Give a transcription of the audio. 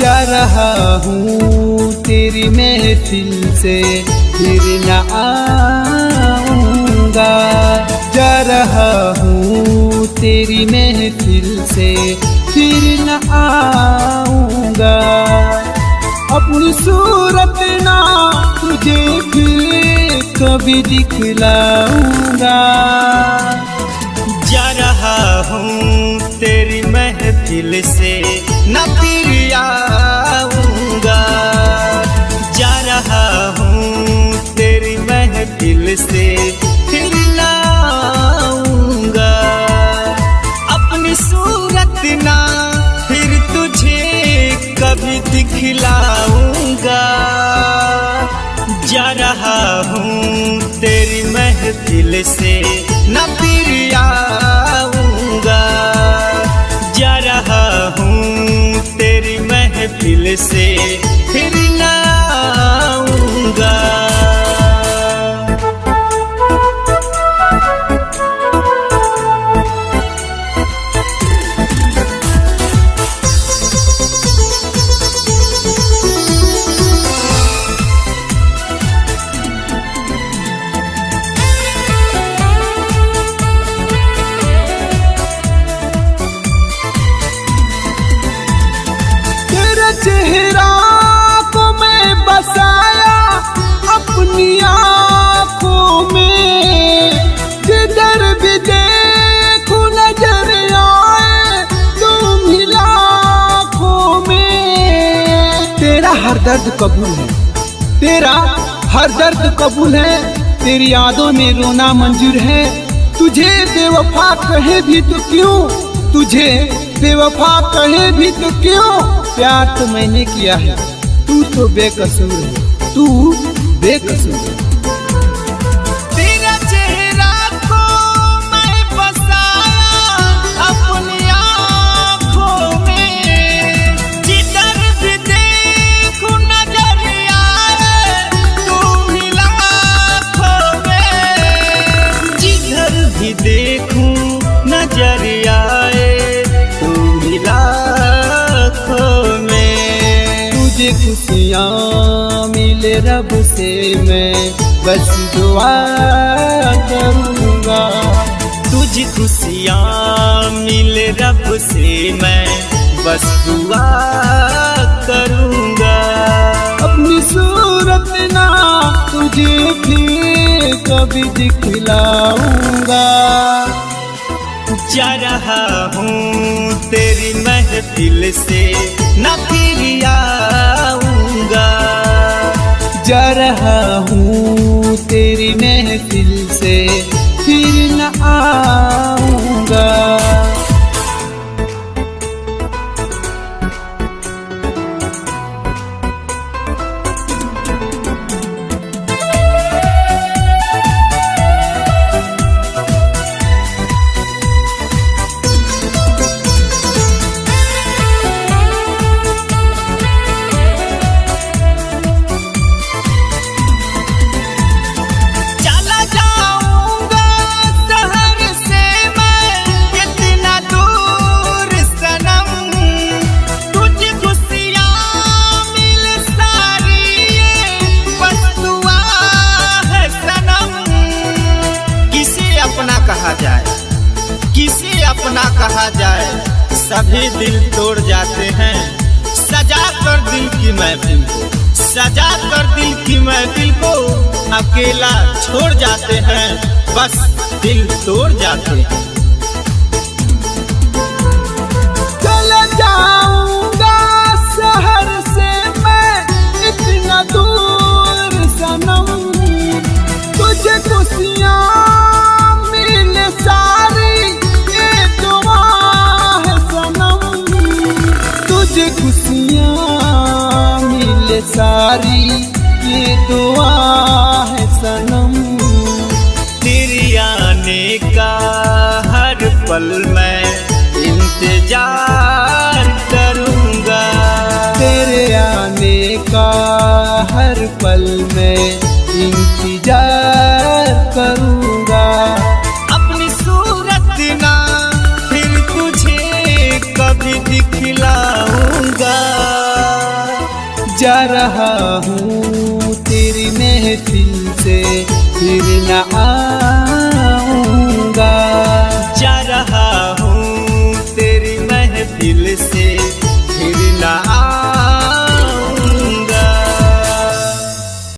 जा रहा हूँ तेरी महफिल से फिर न आऊंगा। जा रहा हूँ तेरी महफिल से फिर न आऊंगा। अपनी सूरत ना तुझे फिर कभी दिखलाऊंगा। जा रहा हूँ तेरी महफिल से न फिर आऊंगा। जा रहा हूँ तेरी महफिल से फिर न आऊंगा। अपनी सूरत ना फिर तुझे कभी दिखलाऊंगा। जा रहा हूँ तेरी महफिल से न फिर आऊंगा। जा रहा हूँ तेरी महफिल से फिर न आऊंगा। चेहरा को मैं बसाया अपनी आँखों में। जिधर भी देखूं नजर आए तुम ही लाखों में। तेरा हर दर्द कबूल है, तेरा हर दर्द कबूल है। तेरी यादों में रोना मंजूर है। तुझे बेवफा कहे भी तो क्यों, तुझे बेवफा कहे भी तो क्यों। प्यार तो मैंने किया है, तू तो बेकसूर है, तू बेकसूर है। तेरा चेहरा को मैं बसाया अपनी आँखों में। जिधर भी देखूं नजर आए तुम ही लाखों में। जिधर भी देखूं नजर आए तुम ही लाखों में। तुझे खुशियाँ मिले रब से मैं बस दुआ करूँगा। तुझे खुशियाँ मिले रब से मैं बस दुआ करूँगा। अपनी सूरत ना तुझे फिर कभी दिखलाऊंगा। जा रहा हूँ तेरी महफिल से न फिर आऊंगा। जा रहा हूँ तेरी महफिल से फिर न आऊंगा। किसे अपना कहा जाए, सभी दिल तोड़ जाते हैं। सजा कर दिल की महफिल को, सजा कर दिल की महफिल को अकेला छोड़ जाते हैं, बस दिल तोड़ जाते हैं। चला जाऊंगा शहर से मैं इतना दूर सनम। तुझे खुशियाँ मिले सारी ये दुआ है सनम। तुझे खुशियाँ मिले सारी ये दुआ है सनम। तेरे आने का हर पल मैं इंतजार करूँगा। तेरे आने का हर पल मैं इंतजार करूँगा। अपनी सूरत ना फिर तुझे कभी दिखलाऊंगा। जा रहा हूँ तेरी महफिल से फिर न